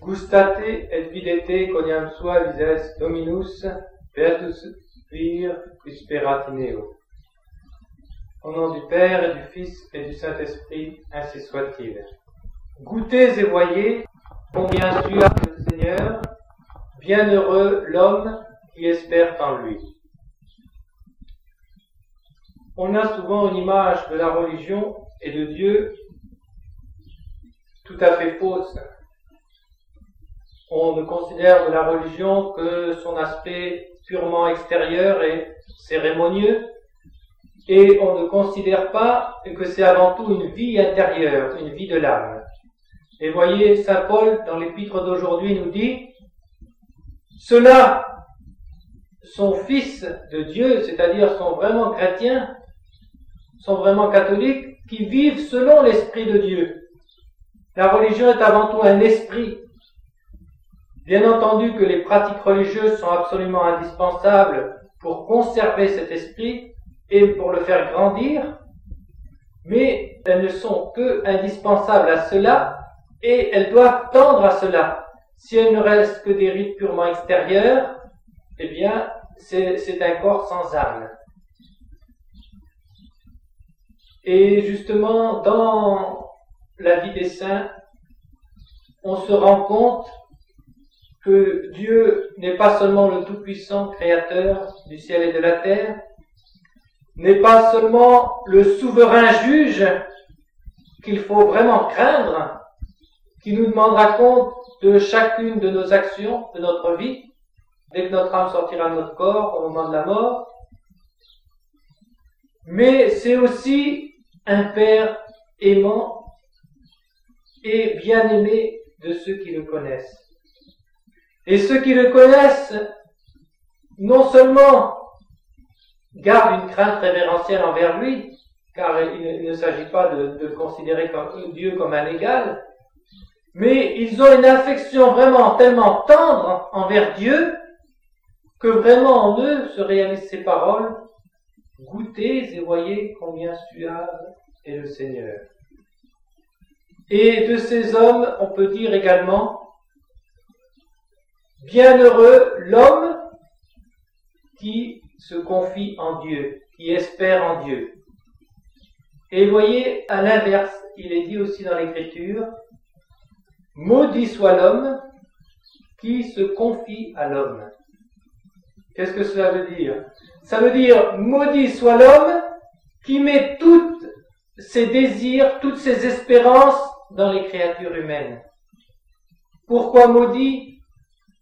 Gustate et videte quoniam sua vises Dominus, Beatus vir Speratineo. Au nom du Père et du Fils et du Saint-Esprit, ainsi soit-il. Goûtez et voyez combien suave le Seigneur, bienheureux l'homme qui espère en lui. On a souvent une image de la religion et de Dieu tout à fait fausse. On ne considère de la religion que son aspect purement extérieur et cérémonieux, et on ne considère pas que c'est avant tout une vie intérieure, une vie de l'âme. Et voyez, saint Paul, dans l'épître d'aujourd'hui, nous dit « Ceux-là sont fils de Dieu, c'est-à-dire sont vraiment chrétiens, sont vraiment catholiques, qui vivent selon l'Esprit de Dieu. » La religion est avant tout un esprit. Bien entendu que les pratiques religieuses sont absolument indispensables pour conserver cet esprit et pour le faire grandir, mais elles ne sont que indispensables à cela et elles doivent tendre à cela. Si elles ne restent que des rites purement extérieurs, eh bien, c'est un corps sans âme. Et justement, dans la vie des saints, on se rend compte que Dieu n'est pas seulement le Tout-Puissant Créateur du ciel et de la terre, n'est pas seulement le souverain juge qu'il faut vraiment craindre, qui nous demandera compte de chacune de nos actions, de notre vie, dès que notre âme sortira de notre corps au moment de la mort, mais c'est aussi un Père aimant et bien-aimé de ceux qui le connaissent. Et ceux qui le connaissent, non seulement gardent une crainte révérentielle envers lui, car il ne s'agit pas de le considérer comme Dieu comme un égal, mais ils ont une affection vraiment tellement tendre envers Dieu que vraiment en eux se réalisent ces paroles. Goûtez et voyez combien suave est le Seigneur. Et de ces hommes, on peut dire également bienheureux l'homme qui se confie en Dieu, qui espère en Dieu. Et voyez, à l'inverse, il est dit aussi dans l'Écriture, maudit soit l'homme qui se confie à l'homme. Qu'est-ce que cela veut dire? Ça veut dire, maudit soit l'homme qui met tous ses désirs, toutes ses espérances dans les créatures humaines. Pourquoi maudit?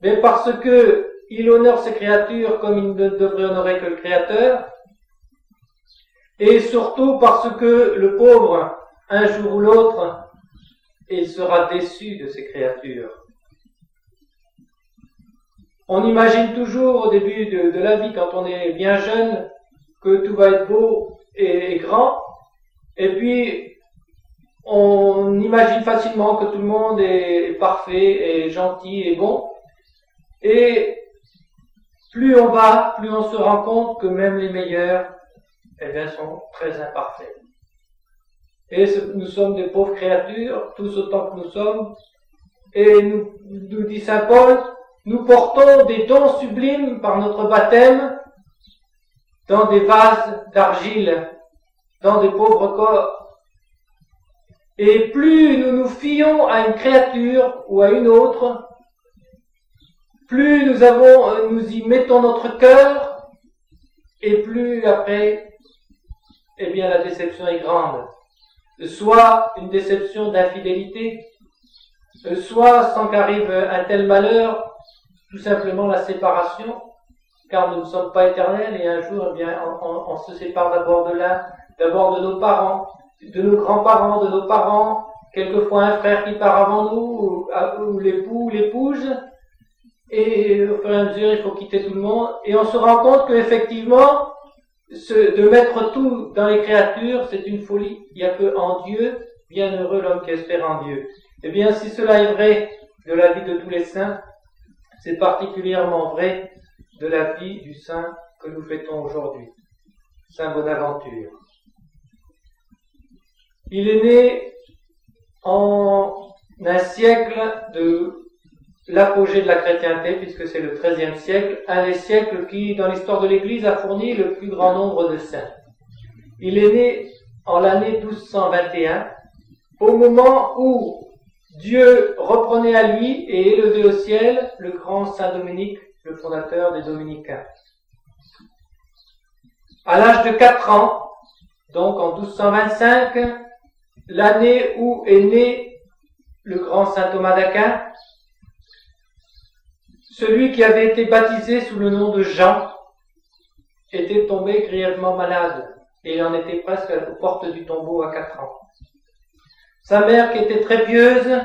Mais parce que il honore ses créatures comme il ne devrait honorer que le Créateur, et surtout parce que le pauvre, un jour ou l'autre, il sera déçu de ses créatures. On imagine toujours au début de la vie, quand on est bien jeune, que tout va être beau et grand, et puis on imagine facilement que tout le monde est parfait et gentil et bon, et plus on va, plus on se rend compte que même les meilleurs, eh bien, sont très imparfaits. Et nous sommes des pauvres créatures, tous autant que nous sommes, et nous dit saint Paul, nous portons des dons sublimes par notre baptême dans des vases d'argile, dans des pauvres corps. Et plus nous nous fions à une créature ou à une autre, plus nous y mettons notre cœur, et plus après, eh bien, la déception est grande. Soit une déception d'infidélité, soit, sans qu'arrive un tel malheur, tout simplement la séparation, car nous ne sommes pas éternels, et un jour, eh bien, on se sépare d'abord de nos parents, de nos grands-parents, de nos parents, quelquefois un frère qui part avant nous, ou l'époux, ou l'épouse, et au fur et à mesure, il faut quitter tout le monde, et on se rend compte qu'effectivement, de mettre tout dans les créatures, c'est une folie. Il n'y a que en Dieu, bienheureux l'homme qui espère en Dieu. Eh bien, si cela est vrai de la vie de tous les saints, c'est particulièrement vrai de la vie du saint que nous fêtons aujourd'hui, Saint Bonaventure. Il est né en un siècle de l'apogée de la chrétienté, puisque c'est le XIIIe siècle, un des siècles qui, dans l'histoire de l'Église, a fourni le plus grand nombre de saints. Il est né en l'année 1221, au moment où Dieu reprenait à lui et élevait au ciel le grand Saint Dominique, le fondateur des Dominicains. À l'âge de 4 ans, donc en 1225, l'année où est né le grand Saint Thomas d'Aquin, celui qui avait été baptisé sous le nom de Jean était tombé grièvement malade et il en était presque aux portes du tombeau à 4 ans. Sa mère, qui était très pieuse,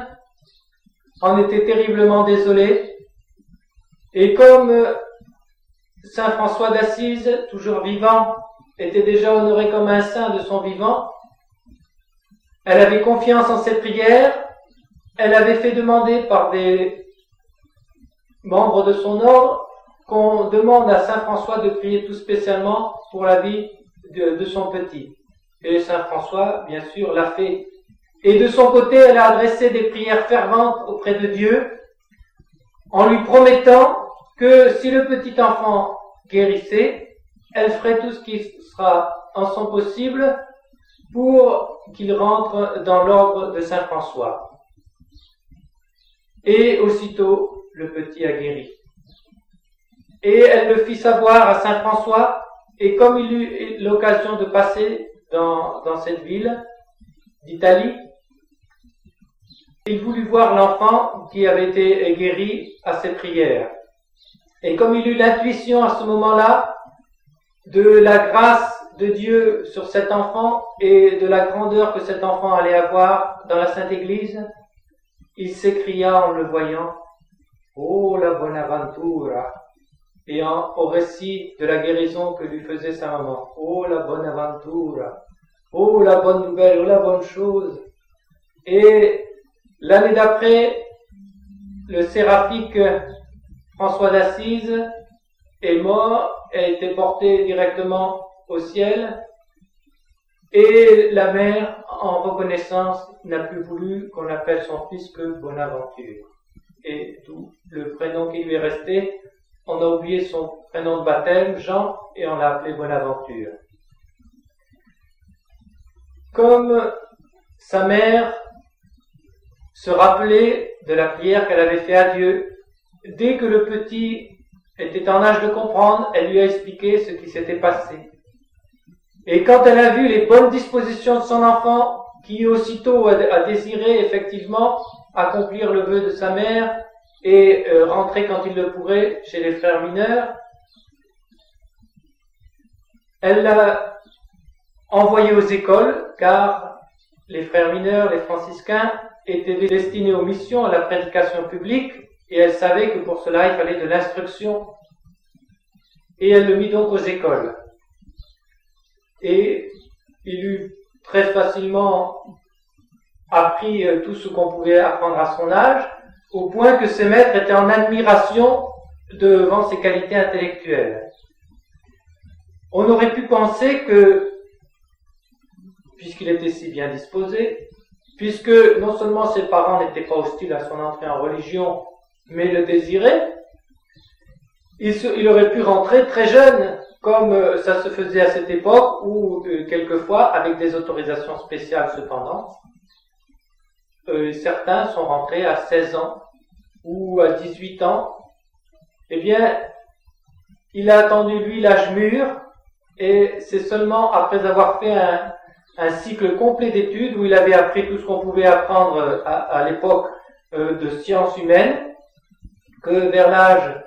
en était terriblement désolée, et comme Saint François d'Assise, toujours vivant, était déjà honoré comme un saint de son vivant, elle avait confiance en ses prières, elle avait fait demander par des membres de son ordre qu'on demande à Saint François de prier tout spécialement pour la vie de son petit. Et Saint François, bien sûr, l'a fait. Et de son côté, elle a adressé des prières ferventes auprès de Dieu, en lui promettant que si le petit enfant guérissait, elle ferait tout ce qui sera en son possible pour qu'il rentre dans l'ordre de Saint François. Et aussitôt, le petit a guéri. Et elle le fit savoir à Saint François, et comme il eut l'occasion de passer dans cette ville d'Italie, il voulut voir l'enfant qui avait été guéri à ses prières. Et comme il eut l'intuition à ce moment-là de la grâce de Dieu sur cet enfant et de la grandeur que cet enfant allait avoir dans la Sainte Église, il s'écria en le voyant, « Oh la Bonaventura !» et au récit de la guérison que lui faisait sa maman, « Oh la Bonaventura !» « Oh la bonne nouvelle, oh la bonne chose !» Et l'année d'après, le séraphique François d'Assise est mort, a été porté directement au ciel, et la mère, en reconnaissance, n'a plus voulu qu'on appelle son fils que Bonaventure. Et tout le prénom qui lui est resté, on a oublié son prénom de baptême, Jean, et on l'a appelé Bonaventure. Comme sa mère se rappelait de la prière qu'elle avait faite à Dieu, dès que le petit était en âge de comprendre, elle lui a expliqué ce qui s'était passé. Et quand elle a vu les bonnes dispositions de son enfant, qui aussitôt a désiré effectivement accomplir le vœu de sa mère et rentrer quand il le pourrait chez les frères mineurs, elle l'a envoyé aux écoles, car les frères mineurs, les franciscains, étaient destinés aux missions, à la prédication publique, et elle savait que pour cela il fallait de l'instruction. Et elle le mit donc aux écoles. Et il eut très facilement appris tout ce qu'on pouvait apprendre à son âge, au point que ses maîtres étaient en admiration devant ses qualités intellectuelles. On aurait pu penser que, puisqu'il était si bien disposé, puisque non seulement ses parents n'étaient pas hostiles à son entrée en religion, mais le désiraient, il aurait pu rentrer très jeune, comme ça se faisait à cette époque, ou quelquefois, avec des autorisations spéciales cependant, certains sont rentrés à 16 ans, ou à 18 ans. Eh bien, il a attendu, lui, l'âge mûr, et c'est seulement après avoir fait un cycle complet d'études où il avait appris tout ce qu'on pouvait apprendre à l'époque de sciences humaines, que vers l'âge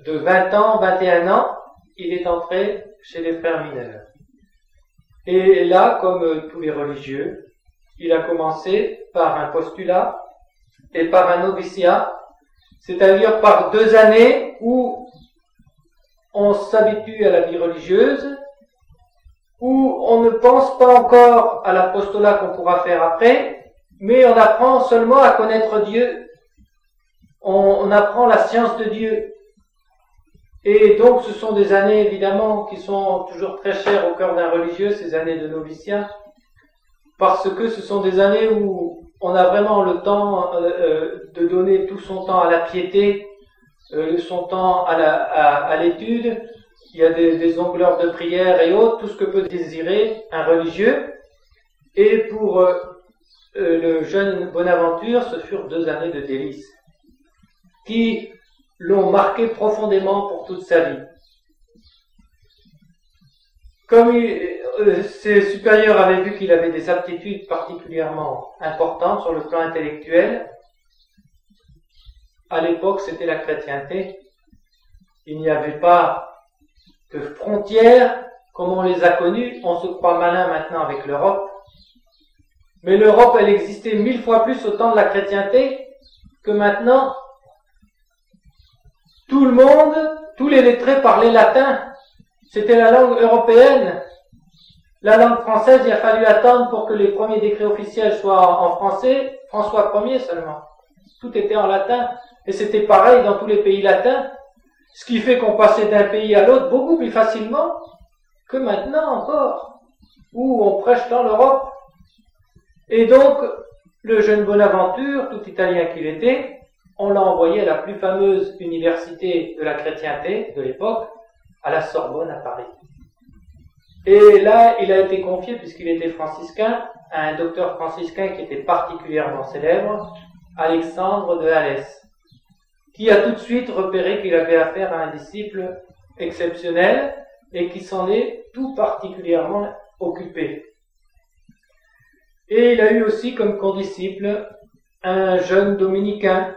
de 20 ans, 21 ans, il est entré chez les frères mineurs. Et là, comme tous les religieux, il a commencé par un postulat et par un noviciat, c'est-à-dire par 2 années où on s'habitue à la vie religieuse, où on ne pense pas encore à l'apostolat qu'on pourra faire après, mais on apprend seulement à connaître Dieu. On apprend la science de Dieu. Et donc ce sont des années évidemment qui sont toujours très chères au cœur d'un religieux, ces années de noviciat, parce que ce sont des années où on a vraiment le temps de donner tout son temps à la piété, son temps à l'étude. Il y a des ongleurs de prière et autres, tout ce que peut désirer un religieux. Et pour le jeune Bonaventure, ce furent 2 années de délices qui l'ont marqué profondément pour toute sa vie. Comme ses supérieurs avaient vu qu'il avait des aptitudes particulièrement importantes sur le plan intellectuel, à l'époque c'était la chrétienté. Il n'y avait pas de frontières comme on les a connues. On se croit malin maintenant avec l'Europe. Mais l'Europe, elle existait 1000 fois plus au temps de la chrétienté que maintenant. Tout le monde, tous les lettrés parlaient latin. C'était la langue européenne. La langue française, il a fallu attendre pour que les premiers décrets officiels soient en français. François Ier seulement. Tout était en latin. Et c'était pareil dans tous les pays latins. Ce qui fait qu'on passait d'un pays à l'autre beaucoup plus facilement que maintenant encore, où on prêche dans l'Europe. Et donc, le jeune Bonaventure, tout italien qu'il était, on l'a envoyé à la plus fameuse université de la chrétienté de l'époque, à la Sorbonne à Paris. Et là, il a été confié, puisqu'il était franciscain, à un docteur franciscain qui était particulièrement célèbre, Alexandre de Alès, qui a tout de suite repéré qu'il avait affaire à un disciple exceptionnel et qui s'en est tout particulièrement occupé. Et il a eu aussi comme condisciple un jeune dominicain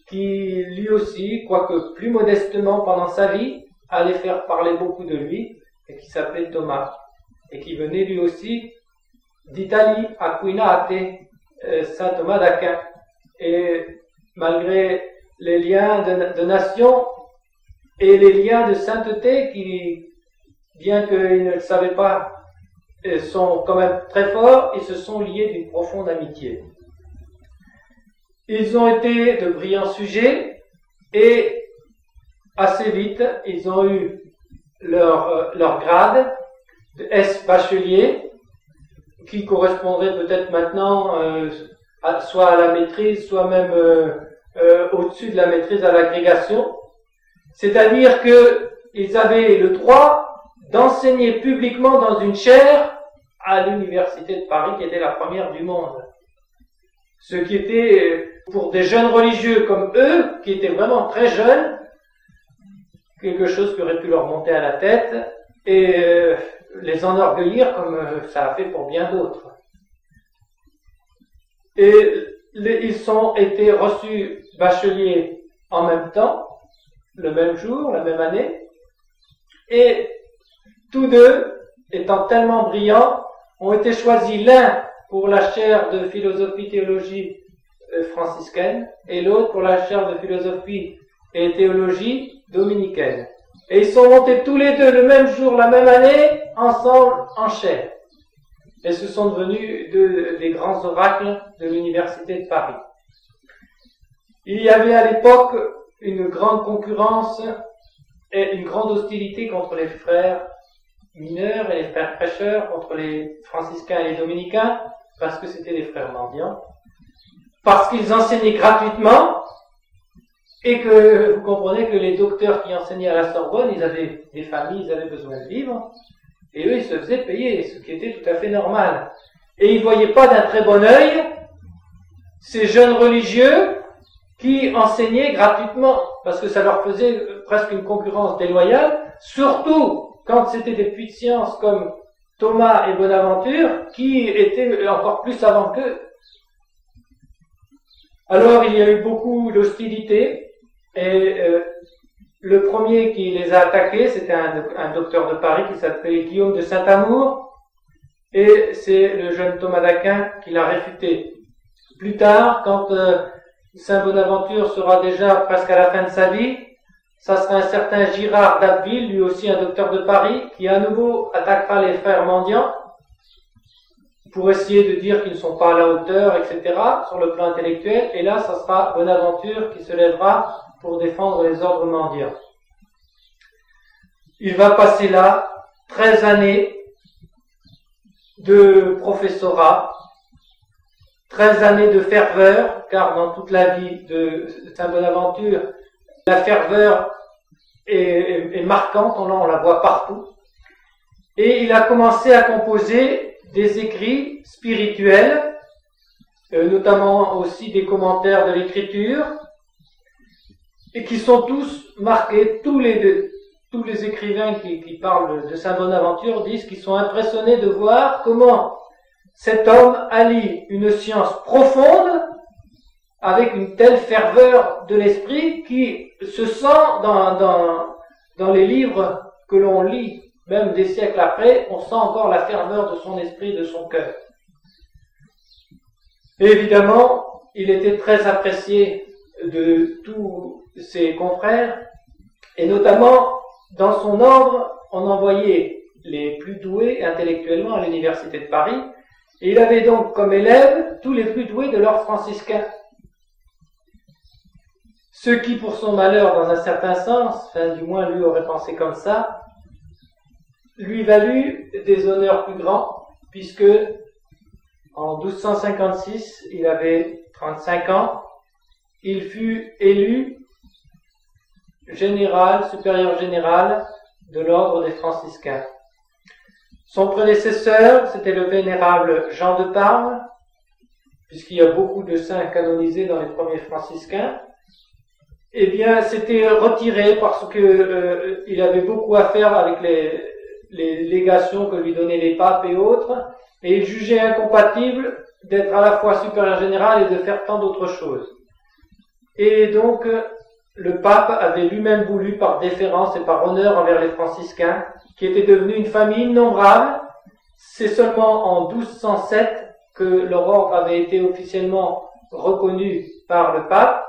qui lui aussi, quoique plus modestement pendant sa vie, allait faire parler beaucoup de lui, et qui s'appelait Thomas, et qui venait lui aussi d'Italie, Aquinate, Saint Thomas d'Aquin. Et malgré les liens de nation et les liens de sainteté qui, bien qu'ils ne le savaient pas, sont quand même très forts, ils se sont liés d'une profonde amitié. Ils ont été de brillants sujets et assez vite, ils ont eu leur grade de S-bachelier qui correspondrait peut-être maintenant soit à la maîtrise, soit même au-dessus de la maîtrise à l'agrégation. C'est-à-dire qu'ils avaient le droit d'enseigner publiquement dans une chaire à l'université de Paris qui était la première du monde. Ce qui était, pour des jeunes religieux comme eux, qui étaient vraiment très jeunes, quelque chose qui aurait pu leur monter à la tête et les enorgueillir comme ça a fait pour bien d'autres. Et ils ont été reçus bacheliers en même temps, le même jour, la même année, et tous deux, étant tellement brillants, ont été choisis l'un pour la chaire de philosophie-théologie franciscaine et l'autre pour la chaire de philosophie et théologie dominicaine. Et ils sont montés tous les deux le même jour, la même année, ensemble en chaire. Et ce sont devenus des grands oracles de l'université de Paris. Il y avait à l'époque une grande concurrence et une grande hostilité contre les frères mineurs et les frères prêcheurs, contre les franciscains et les dominicains, parce que c'était des frères mendiants, parce qu'ils enseignaient gratuitement, et que vous comprenez que les docteurs qui enseignaient à la Sorbonne, ils avaient des familles, ils avaient besoin de vivre, et eux, ils se faisaient payer, ce qui était tout à fait normal. Et ils ne voyaient pas d'un très bon œil ces jeunes religieux qui enseignaient gratuitement, parce que ça leur faisait presque une concurrence déloyale, surtout quand c'était des puits de science comme Thomas et Bonaventure, qui étaient encore plus savants qu'eux. Alors il y a eu beaucoup d'hostilité, et le premier qui les a attaqués, c'était un docteur de Paris qui s'appelait Guillaume de Saint-Amour, et c'est le jeune Thomas d'Aquin qui l'a réfuté. Plus tard, quand Saint Bonaventure sera déjà presque à la fin de sa vie, ça sera un certain Girard d'Abbeville, lui aussi un docteur de Paris, qui à nouveau attaquera les frères mendiants pour essayer de dire qu'ils ne sont pas à la hauteur, etc., sur le plan intellectuel. Et là, ça sera Bonaventure qui se lèvera pour défendre les ordres mendiants. Il va passer là 13 années de professorat 13 années de ferveur, car dans toute la vie de Saint Bonaventure, la ferveur est marquante, on la voit partout. Et il a commencé à composer des écrits spirituels, notamment aussi des commentaires de l'écriture, et qui sont tous marqués, tous les écrivains qui parlent de Saint Bonaventure disent qu'ils sont impressionnés de voir comment cet homme allie une science profonde avec une telle ferveur de l'esprit qui se sent dans les livres que l'on lit, même des siècles après, on sent encore la ferveur de son esprit, de son cœur. Et évidemment, il était très apprécié de tous ses confrères, et notamment dans son ordre, on envoyait les plus doués intellectuellement à l'université de Paris, et il avait donc comme élèves tous les plus doués de l'ordre franciscain. Ce qui, pour son malheur, dans un certain sens, enfin du moins lui aurait pensé comme ça, lui valut des honneurs plus grands, puisque en 1256, il avait 35 ans, il fut élu supérieur général de l'ordre des franciscains. Son prédécesseur, c'était le vénérable Jean de Parme, puisqu'il y a beaucoup de saints canonisés dans les premiers franciscains. Eh bien, s'était retiré parce que il avait beaucoup à faire avec les légations que lui donnaient les papes et autres, et il jugeait incompatible d'être à la fois supérieur général et de faire tant d'autres choses. Et donc, le pape avait lui-même voulu, par déférence et par honneur envers les franciscains, qui étaient devenus une famille innombrable. C'est seulement en 1207 que leur ordre avait été officiellement reconnu par le pape,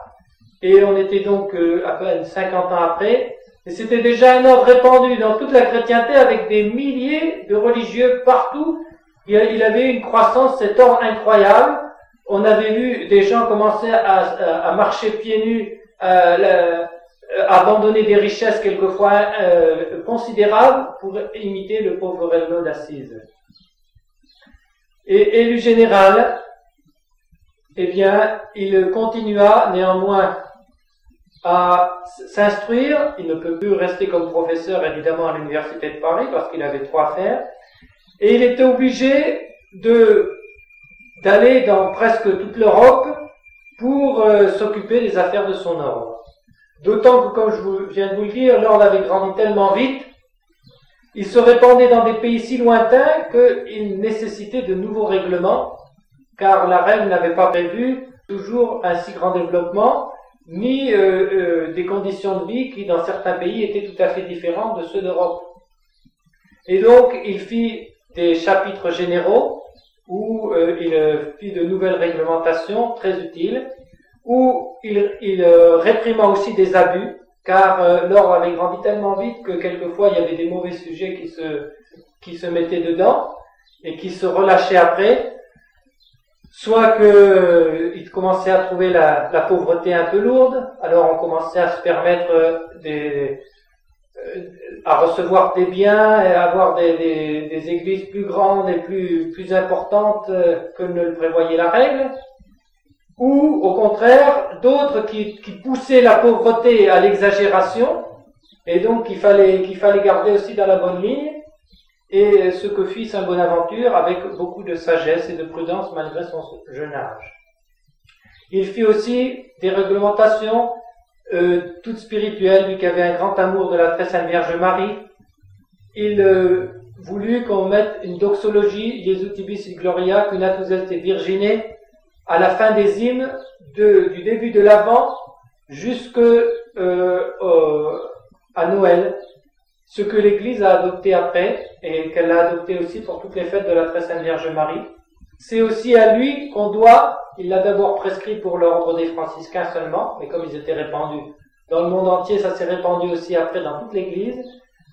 et on était donc à peine 50 ans après, et c'était déjà un ordre répandu dans toute la chrétienté avec des milliers de religieux partout. Il avait une croissance, cet ordre incroyable. On avait vu des gens commencer à marcher pieds nus, abandonner des richesses quelquefois considérables pour imiter le pauvre Regnault d'Assise. Et élu général, eh bien, il continua néanmoins à s'instruire. Il ne peut plus rester comme professeur, évidemment, à l'université de Paris, parce qu'il avait trop à faire. Et il était obligé d'aller dans presque toute l'Europe pour s'occuper des affaires de son ordre. D'autant que, comme je viens de vous le dire, l'ordre avait grandi tellement vite, il se répandait dans des pays si lointains qu'il nécessitait de nouveaux règlements, car la reine n'avait pas prévu toujours un si grand développement, ni des conditions de vie qui, dans certains pays, étaient tout à fait différentes de ceux d'Europe. Et donc, il fit des chapitres généraux, où il fit de nouvelles réglementations très utiles, où il réprima aussi des abus, car l'ordre avait grandi tellement vite que quelquefois il y avait des mauvais sujets qui se mettaient dedans et qui se relâchaient après, soit qu'il commençait à trouver la pauvreté un peu lourde, alors on commençait à se permettre à recevoir des biens et à avoir des églises plus grandes et plus importantes que ne le prévoyait la règle, ou au contraire d'autres qui poussaient la pauvreté à l'exagération, et donc qu'il fallait garder aussi dans la bonne ligne, et ce que fit Saint Bonaventure avec beaucoup de sagesse et de prudence malgré son jeune âge. Il fit aussi des réglementations toutes spirituelles, lui qui avait un grand amour de la très sainte Vierge Marie. Il voulut qu'on mette une doxologie, Iesutibus et Gloria, Cunatus est Virgine, à la fin des hymnes, du début de l'Avent jusqu'à Noël, ce que l'Église a adopté après, et qu'elle a adopté aussi pour toutes les fêtes de la très sainte Vierge Marie. C'est aussi à lui qu'on doit, il l'a d'abord prescrit pour l'ordre des franciscains seulement, mais comme ils étaient répandus dans le monde entier, ça s'est répandu aussi après dans toute l'Église.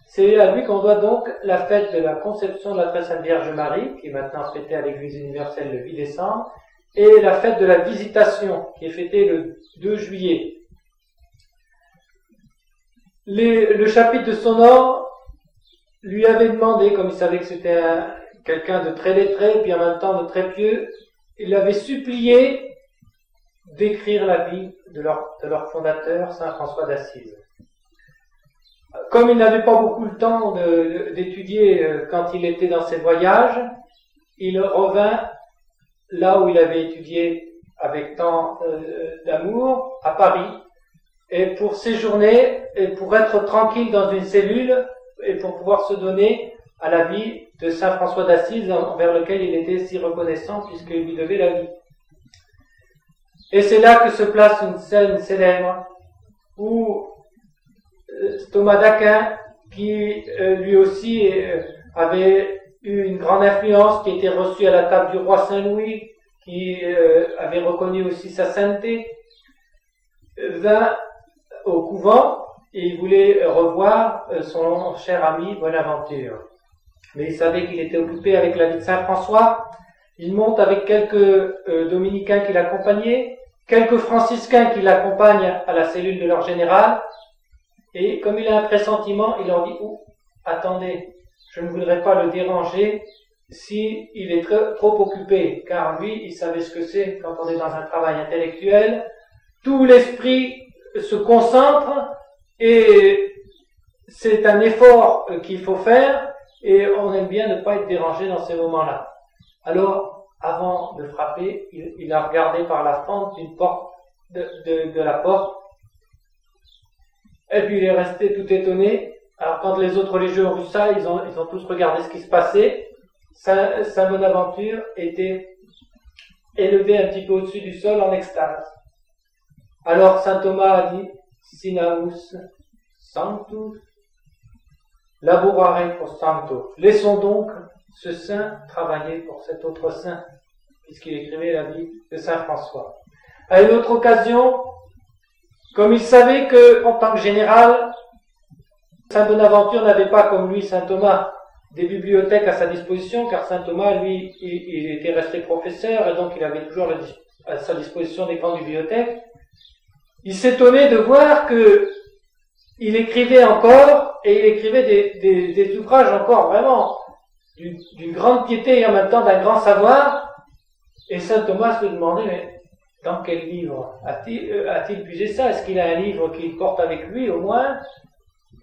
C'est à lui qu'on doit donc la fête de la conception de la très sainte Vierge Marie, qui est maintenant fêtée à l'Église universelle le 8 décembre, et la fête de la Visitation, qui est fêtée le 2 juillet. Le chapitre de son ordre lui avait demandé, comme il savait que c'était quelqu'un de très lettré, puis en même temps de très pieux, il avait supplié d'écrire la vie de leur fondateur, Saint François d'Assise. Comme il n'avait pas beaucoup le temps d'étudier quand il était dans ses voyages, il revint là où il avait étudié avec tant d'amour, à Paris, et pour séjourner, et pour être tranquille dans une cellule, et pour pouvoir se donner à la vie de Saint François d'Assise, envers lequel il était si reconnaissant, puisqu'il lui devait la vie. Et c'est là que se place une scène célèbre, où Thomas d'Aquin, qui lui aussi avait eu une grande influence, qui était reçu à la table du roi Saint-Louis, qui avait reconnu aussi sa sainteté, vint au couvent et il voulait revoir son cher ami Bonaventure. Mais il savait qu'il était occupé avec la vie de Saint François. Il monte avec quelques dominicains qui l'accompagnaient, quelques franciscains qui l'accompagnent à la cellule de leur général, et comme il a un pressentiment, il leur dit « attendez, je ne voudrais pas le déranger si il est trop occupé, car lui, il savait ce que c'est quand on est dans un travail intellectuel. Tout l'esprit se concentre et c'est un effort qu'il faut faire et on aime bien ne pas être dérangé dans ces moments-là. » Alors, avant de frapper, il a regardé par la fente d'une porte de la porte et puis il est resté tout étonné. Alors quand les autres religieux ont vu ça, ils ont tous regardé ce qui se passait. Saint Bonaventure était élevé un petit peu au-dessus du sol en extase. Alors Saint Thomas a dit « Sinamus sanctus laborare pro sancto ». Laissons donc ce saint travailler pour cet autre saint, puisqu'il écrivait la vie de Saint François. À une autre occasion, comme il savait que, en tant que général, Saint Bonaventure n'avait pas, comme lui, Saint Thomas, des bibliothèques à sa disposition, car Saint Thomas, lui, il était resté professeur, et donc il avait toujours à sa disposition des grandes bibliothèques. Il s'étonnait de voir que il écrivait encore, et il écrivait des ouvrages encore vraiment d'une grande piété et en même temps d'un grand savoir, et Saint Thomas se demandait, mais dans quel livre a-t-il puisé ça? Est-ce qu'il a un livre qu'il porte avec lui au moins?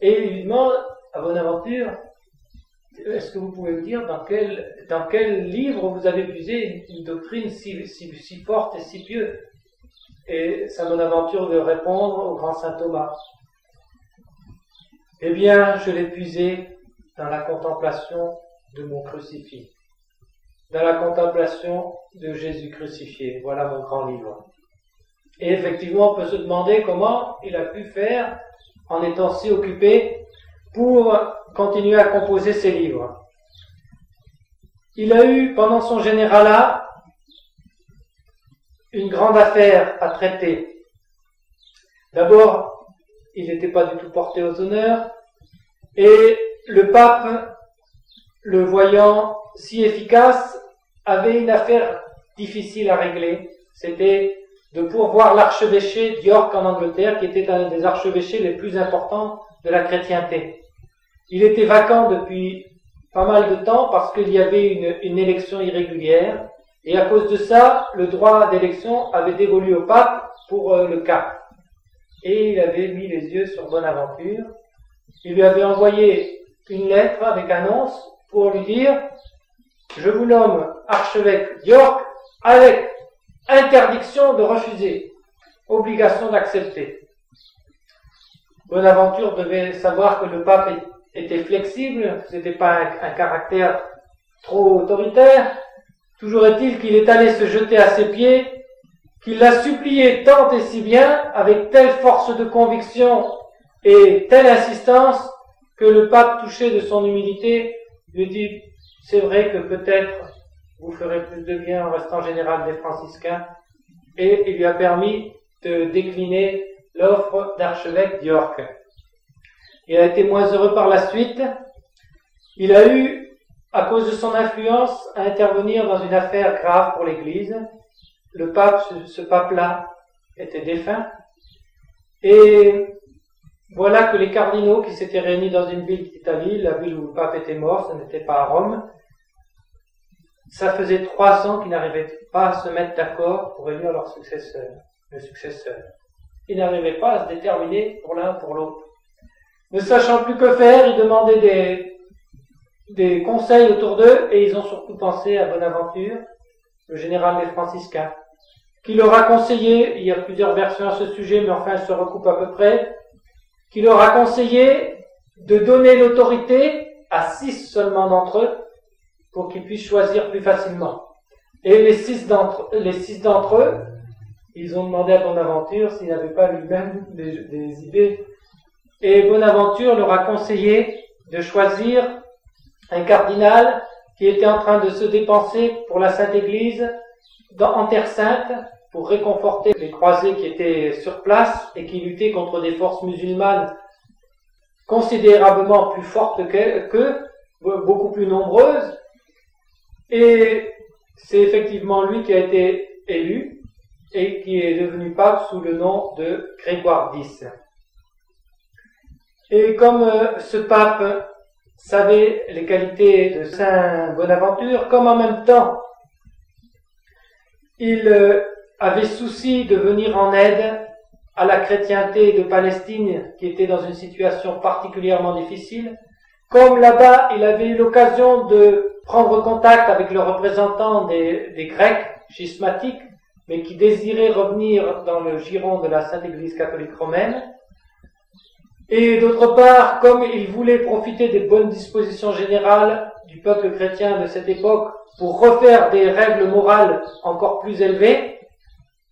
Et il lui demande à Bonaventure, est-ce que vous pouvez me dire dans quel livre vous avez puisé une doctrine si forte et si pieuse? Et Saint Bonaventure veut répondre au grand Saint Thomas. Eh bien, je l'ai puisé dans la contemplation de mon crucifix, dans la contemplation de Jésus crucifié. Voilà mon grand livre. Et effectivement, on peut se demander comment il a pu faire en étant si occupé pour continuer à composer ses livres. Il a eu, pendant son généralat, une grande affaire à traiter. D'abord, il n'était pas du tout porté aux honneurs, et le pape, le voyant si efficace, avait une affaire difficile à régler. C'était de pourvoir l'archevêché d'York en Angleterre, qui était un des archevêchés les plus importants de la chrétienté. Il était vacant depuis pas mal de temps parce qu'il y avait une élection irrégulière, et à cause de ça, le droit d'élection avait dévolu au pape pour le cas. Et il avait mis les yeux sur Bonaventure. Il lui avait envoyé une lettre avec annonce pour lui dire « Je vous nomme archevêque d'York avec interdiction de refuser, obligation d'accepter. » Bonaventure devait savoir que le pape était flexible, que ce n'était pas un caractère trop autoritaire. Toujours est-il qu'il est allé se jeter à ses pieds, qu'il l'a supplié tant et si bien, avec telle force de conviction et telle insistance, que le pape, touché de son humilité, lui dit « C'est vrai que peut-être vous ferez plus de bien en restant général des franciscains », et il lui a permis de décliner l'offre d'archevêque d'York. Il a été moins heureux par la suite. Il a eu, à cause de son influence, à intervenir dans une affaire grave pour l'Église. Le pape, ce pape-là, était défunt. Et voilà que les cardinaux qui s'étaient réunis dans une ville d'Italie, la ville où le pape était mort, ce n'était pas à Rome, ça faisait 3 ans qu'ils n'arrivaient pas à se mettre d'accord pour élire leur successeur, le successeur. Ils n'arrivaient pas à se déterminer pour l'un ou pour l'autre. Ne sachant plus que faire, ils demandaient des conseils autour d'eux, et ils ont surtout pensé à Bonaventure, le général des franciscains, qui leur a conseillé, il y a plusieurs versions à ce sujet, mais enfin elles se recoupent à peu près, qui leur a conseillé de donner l'autorité à 6 seulement d'entre eux, pour qu'ils puissent choisir plus facilement. Et les 6 d'entre eux, ils ont demandé à Bonaventure s'il n'avait pas lui-même des idées. Et Bonaventure leur a conseillé de choisir un cardinal qui était en train de se dépenser pour la Sainte Église en Terre Sainte pour réconforter les croisés qui étaient sur place et qui luttaient contre des forces musulmanes considérablement plus fortes qu'eux, beaucoup plus nombreuses. Et c'est effectivement lui qui a été élu et qui est devenu pape sous le nom de Grégoire X. Et comme ce pape savait les qualités de Saint Bonaventure, comme en même temps il avait souci de venir en aide à la chrétienté de Palestine qui était dans une situation particulièrement difficile, comme là-bas il avait eu l'occasion de prendre contact avec le représentant des Grecs schismatiques, mais qui désiraient revenir dans le giron de la Sainte Église catholique romaine. Et d'autre part, comme il voulait profiter des bonnes dispositions générales du peuple chrétien de cette époque pour refaire des règles morales encore plus élevées,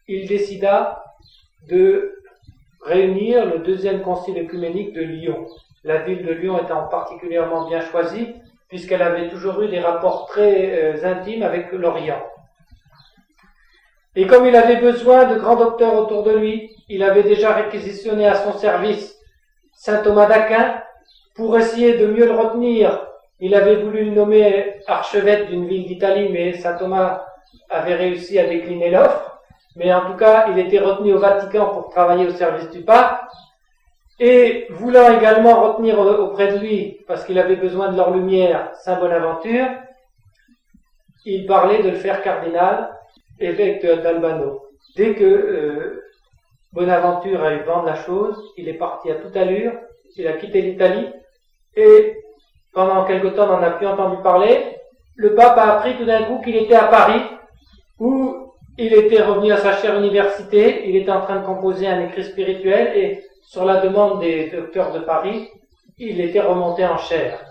il décida de réunir le 2e concile œcuménique de Lyon. La ville de Lyon étant particulièrement bien choisie, puisqu'elle avait toujours eu des rapports très intimes avec l'Orient. Et comme il avait besoin de grands docteurs autour de lui, il avait déjà réquisitionné à son service Saint Thomas d'Aquin pour essayer de mieux le retenir. Il avait voulu le nommer archevêque d'une ville d'Italie, mais Saint Thomas avait réussi à décliner l'offre. Mais en tout cas, il était retenu au Vatican pour travailler au service du pape. Et voulant également retenir auprès de lui, parce qu'il avait besoin de leur lumière, Saint Bonaventure, il parlait de le faire cardinal, évêque d'Albano. Dès que Bonaventure a eu vent de la chose, il est parti à toute allure, il a quitté l'Italie, et pendant quelque temps on n'en a plus entendu parler. Le pape a appris tout d'un coup qu'il était à Paris, où il était revenu à sa chère université, il était en train de composer un écrit spirituel, et sur la demande des docteurs de Paris, il était remonté en chair.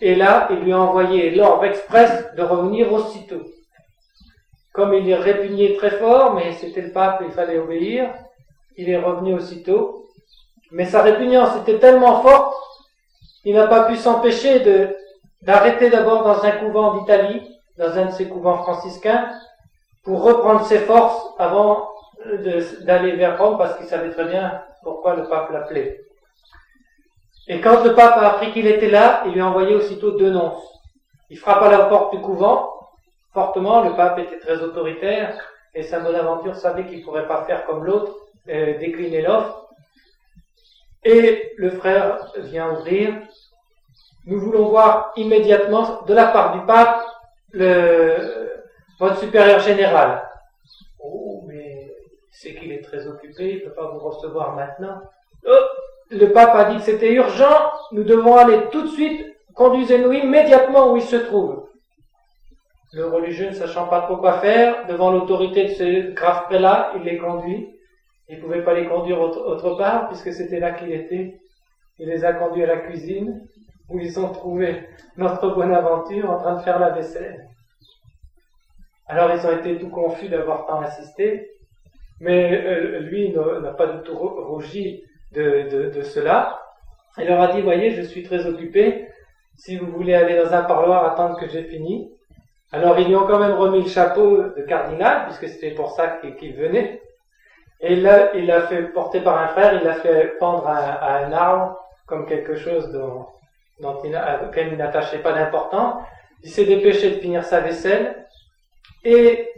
Et là, il lui a envoyé l'ordre express de revenir aussitôt. Comme il est répugné très fort, mais c'était le pape, il fallait obéir, il est revenu aussitôt. Mais sa répugnance était tellement forte, il n'a pas pu s'empêcher d'arrêter d'abord dans un couvent d'Italie, dans un de ses couvents franciscains, pour reprendre ses forces avant d'aller vers Rome, parce qu'il savait très bien pourquoi le pape l'appelait. Et quand le pape a appris qu'il était là, il lui a envoyé aussitôt 2 nonces. Il frappe à la porte du couvent, fortement, le pape était très autoritaire, et Saint Bonaventure savait qu'il ne pourrait pas faire comme l'autre, décliner l'offre. Et le frère vient ouvrir. Nous voulons voir immédiatement, de la part du pape, votre supérieur général. Oh, mais c'est qu'il est très occupé, il ne peut pas vous recevoir maintenant. Oh, le pape a dit que c'était urgent, nous devons aller tout de suite, conduisez-nous immédiatement où il se trouve. Le religieux, ne sachant pas trop quoi faire, devant l'autorité de ce grave prélat, il les conduit. Il ne pouvait pas les conduire autre part, puisque c'était là qu'il était. Il les a conduits à la cuisine, où ils ont trouvé notre Bonaventure en train de faire la vaisselle. Alors ils ont été tout confus d'avoir tant insisté, mais lui n'a pas du tout rougi de cela. Il leur a dit, voyez, je suis très occupé, si vous voulez aller dans un parloir, attendre que j'ai fini. Alors ils lui ont quand même remis le chapeau de cardinal, puisque c'était pour ça qu'il venait. Et là, il l'a fait porter par un frère, il l'a fait pendre à un arbre, comme quelque chose auquel il n'attachait pas d'importance. Il s'est dépêché de finir sa vaisselle, et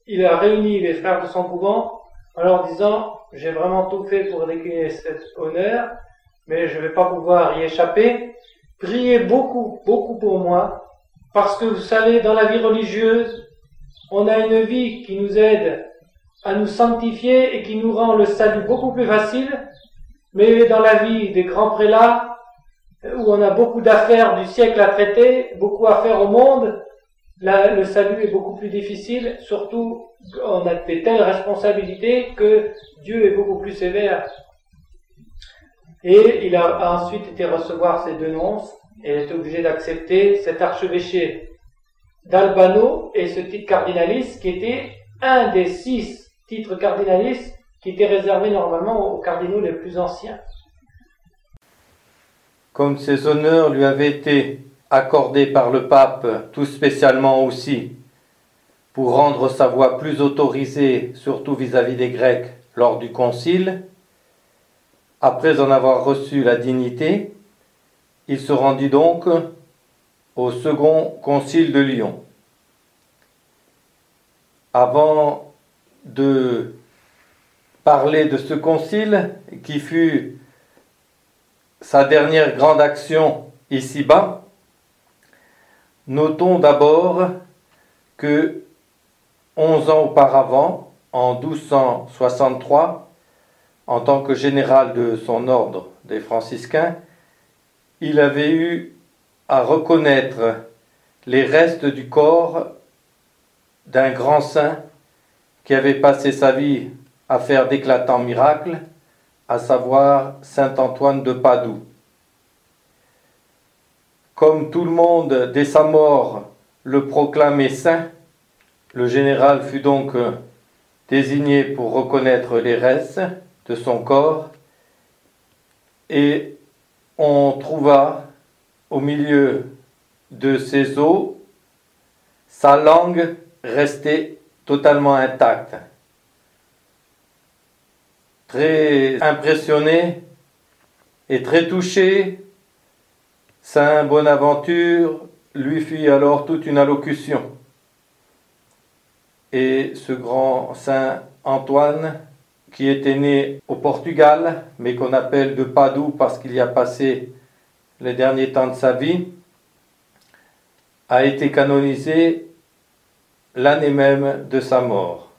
il a réuni les frères de son couvent en leur disant, j'ai vraiment tout fait pour décliner cet honneur, mais je ne vais pas pouvoir y échapper. Priez beaucoup, beaucoup pour moi, Parce que vous savez, dans la vie religieuse, on a une vie qui nous aide à nous sanctifier et qui nous rend le salut beaucoup plus facile, mais dans la vie des grands prélats, où on a beaucoup d'affaires du siècle à traiter, beaucoup à faire au monde, là, le salut est beaucoup plus difficile, surtout on a de telles responsabilités que Dieu est beaucoup plus sévère. Et il a ensuite été recevoir ces 2 nonces et est obligé d'accepter cet archevêché d'Albano et ce titre cardinalice qui était un des 6 titres cardinalices qui étaient réservés normalement aux cardinaux les plus anciens. Comme ces honneurs lui avaient été accordés par le pape, tout spécialement aussi, pour rendre sa voix plus autorisée, surtout vis-à-vis des Grecs, lors du concile, après en avoir reçu la dignité, il se rendit donc au second concile de Lyon. Avant de parler de ce concile, qui fut sa dernière grande action ici-bas, notons d'abord que 11 ans auparavant, en 1263, en tant que général de son ordre des franciscains, il avait eu à reconnaître les restes du corps d'un grand saint qui avait passé sa vie à faire d'éclatants miracles, à savoir saint Antoine de Padoue. Comme tout le monde, dès sa mort, le proclamait saint, le général fut donc désigné pour reconnaître les restes de son corps, et on trouva au milieu de ses os sa langue restée totalement intacte. Très impressionné et très touché, saint Bonaventure lui fit alors toute une allocution. Et ce grand saint Antoine, qui était né au Portugal, mais qu'on appelle de Padoue parce qu'il y a passé les derniers temps de sa vie, a été canonisé l'année même de sa mort.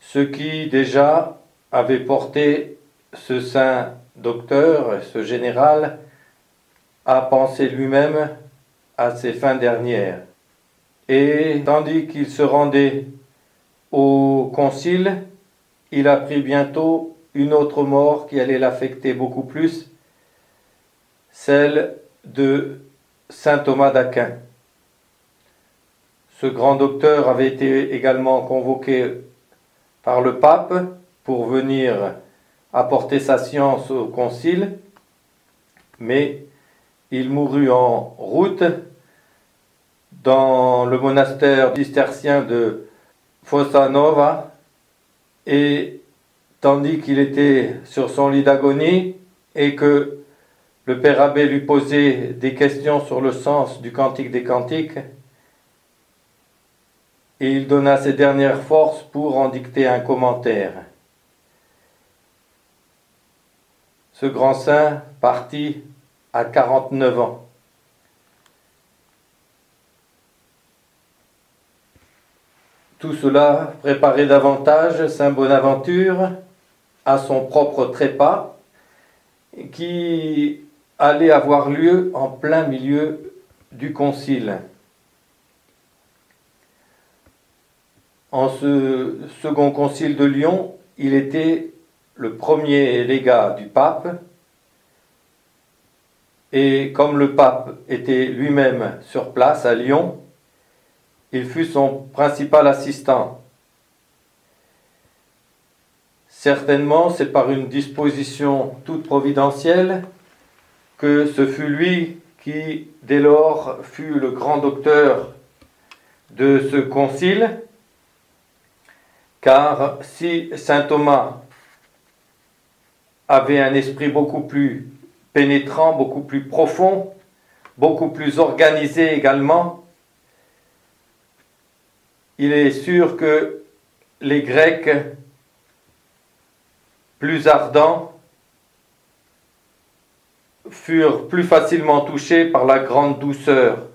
Ce qui déjà avait porté ce saint docteur, ce général, à penser lui-même à ses fins dernières. Et tandis qu'il se rendait au concile, il apprit bientôt une autre mort qui allait l'affecter beaucoup plus, celle de saint Thomas d'Aquin. Ce grand docteur avait été également convoqué par le pape pour venir apporter sa science au concile, mais il mourut en route dans le monastère cistercien de Fossa Nova, et tandis qu'il était sur son lit d'agonie et que le père abbé lui posait des questions sur le sens du Cantique des Cantiques, et il donna ses dernières forces pour en dicter un commentaire. Ce grand saint partit à 49 ans. Tout cela préparait davantage saint Bonaventure à son propre trépas, qui allait avoir lieu en plein milieu du concile. En ce second concile de Lyon, il était le premier légat du pape, et comme le pape était lui-même sur place à Lyon, il fut son principal assistant. Certainement, c'est par une disposition toute providentielle que ce fut lui qui, dès lors, fut le grand docteur de ce concile, car si saint Thomas avait un esprit beaucoup plus pénétrant, beaucoup plus profond, beaucoup plus organisé également, il est sûr que les Grecs, plus ardents, furent plus facilement touchés par la grande douceur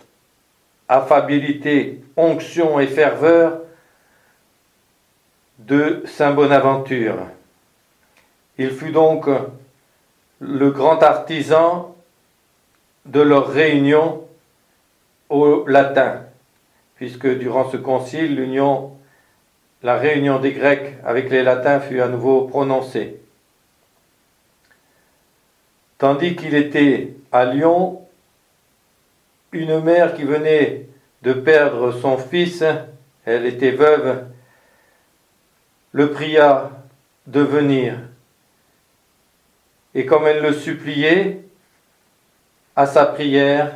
affabilité, onction et ferveur de saint Bonaventure. Il fut donc le grand artisan de leur réunion au latin, puisque durant ce concile, la réunion des Grecs avec les Latins fut à nouveau prononcée. Tandis qu'il était à Lyon, une mère qui venait de perdre son fils, elle était veuve, le pria de venir. Et comme elle le suppliait, à sa prière,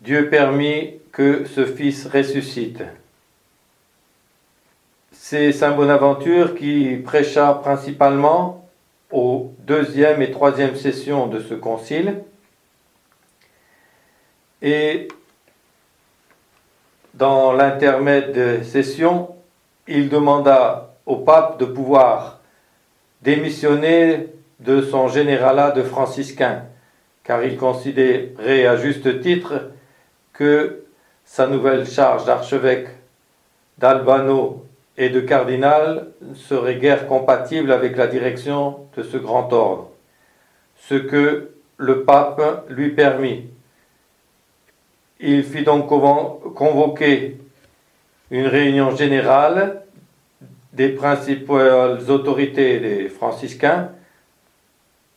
Dieu permit que ce fils ressuscite. C'est saint Bonaventure qui prêcha principalement aux deuxième et troisième sessions de ce concile. Et dans l'intermède des sessions, il demanda au pape de pouvoir démissionner de son généralat de franciscain, car il considérait à juste titre que sa nouvelle charge d'archevêque d'Albano et de cardinal ne serait guère compatible avec la direction de ce grand ordre, ce que le pape lui permit. Il fit donc convoquer une réunion générale des principales autorités des franciscains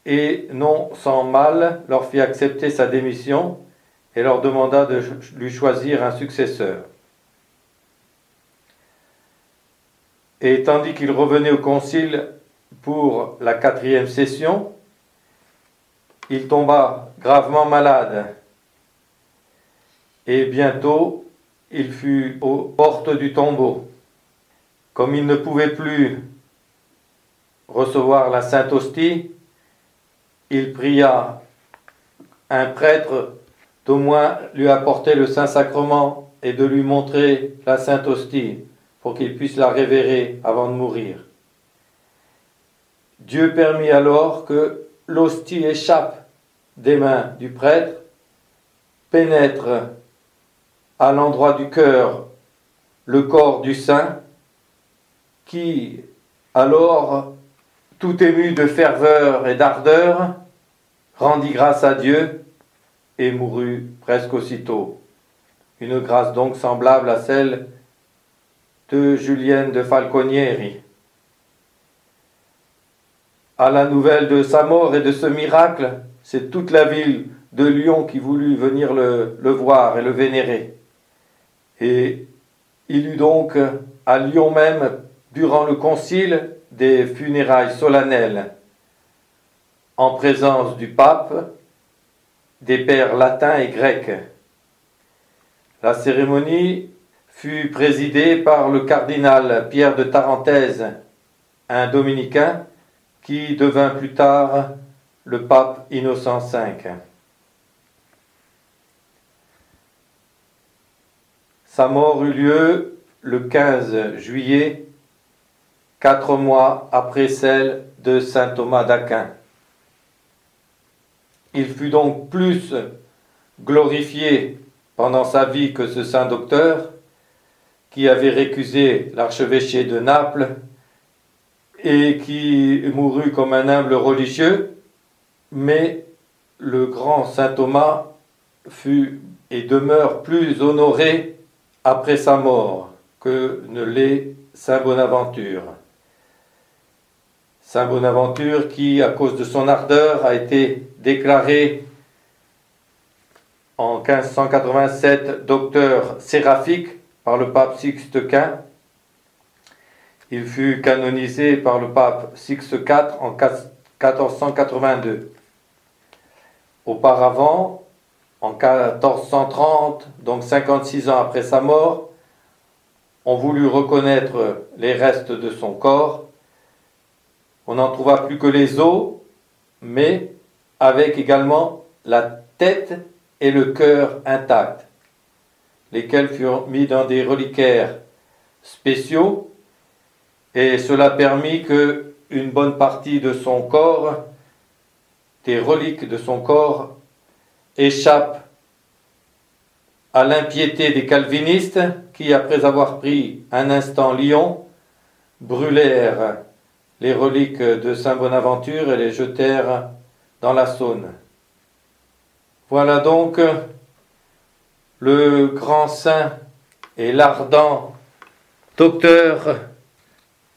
et, non sans mal, leur fit accepter sa démission et leur demanda de lui choisir un successeur. Et tandis qu'il revenait au concile pour la 4e session, il tomba gravement malade. Et bientôt, il fut aux portes du tombeau. Comme il ne pouvait plus recevoir la Sainte Hostie, il pria un prêtre d'au moins lui apporter le Saint-Sacrement et de lui montrer la Sainte Hostie pour qu'il puisse la révérer avant de mourir. Dieu permit alors que l'hostie échappe des mains du prêtre, pénètre à l'endroit du cœur le corps du saint, qui, alors, tout ému de ferveur et d'ardeur, rendit grâce à Dieu et mourut presque aussitôt. Une grâce donc semblable à celle de Julienne de Falconieri. À la nouvelle de sa mort et de ce miracle, c'est toute la ville de Lyon qui voulut venir le voir et le vénérer. Et il eut donc à Lyon même, durant le concile, des funérailles solennelles, en présence du pape, des pères latins et grecs. La cérémonie fut présidée par le cardinal Pierre de Tarentaise, un dominicain qui devint plus tard le pape Innocent V. Sa mort eut lieu le 15 juillet, 4 mois après celle de saint Thomas d'Aquin. Il fut donc plus glorifié pendant sa vie que ce saint docteur, qui avait récusé l'archevêché de Naples et qui mourut comme un humble religieux, mais le grand saint Thomas fut et demeure plus honoré après sa mort que ne l'est saint Bonaventure. Saint Bonaventure qui, à cause de son ardeur, a été déclaré en 1587 docteur séraphique par le pape Sixte Quint. Il fut canonisé par le pape Sixte IV en 1482. Auparavant, en 1430, donc 56 ans après sa mort, on voulut reconnaître les restes de son corps. On n'en trouva plus que les os, mais avec également la tête et le cœur intacts, lesquels furent mis dans des reliquaires spéciaux, et cela permit que une bonne partie de son corps, des reliques de son corps, échappent à l'impiété des calvinistes qui, après avoir pris un instant Lyon, brûlèrent les reliques de Saint Bonaventure et les jetèrent dans la Saône. Voilà donc le grand saint et l'ardent docteur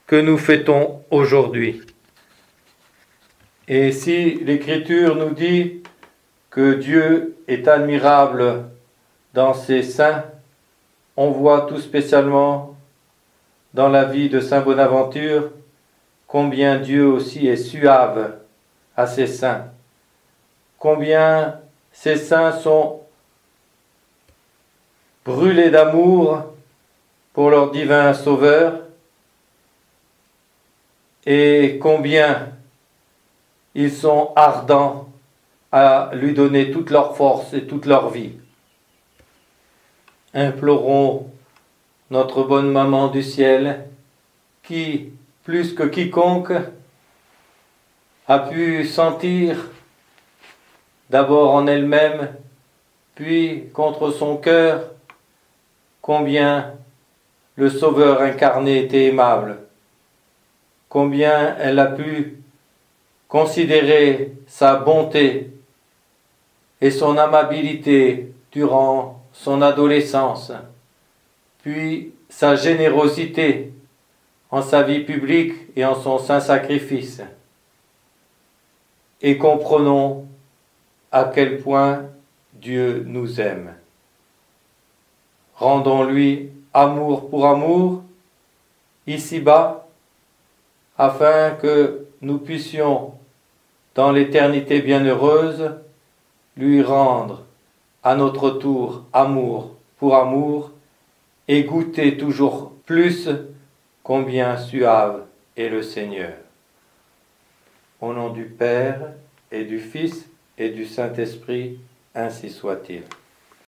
que nous fêtons aujourd'hui. Et si l'Écriture nous dit que Dieu est admirable dans ses saints, on voit tout spécialement dans la vie de Saint Bonaventure combien Dieu aussi est suave à ses saints, combien ces saints sont brûlés d'amour pour leur divin Sauveur et combien ils sont ardents à lui donner toute leur force et toute leur vie. Implorons notre bonne maman du ciel qui, plus que quiconque, a pu sentir d'abord en elle-même, puis contre son cœur, combien le Sauveur incarné était aimable, combien elle a pu considérer sa bonté et son amabilité durant son adolescence, puis sa générosité en sa vie publique et en son saint sacrifice. Et comprenons à quel point Dieu nous aime. Rendons-lui amour pour amour, ici-bas, afin que nous puissions, dans l'éternité bienheureuse, lui rendre à notre tour amour pour amour et goûter toujours plus combien suave est le Seigneur. Au nom du Père et du Fils et du Saint-Esprit, ainsi soit-il.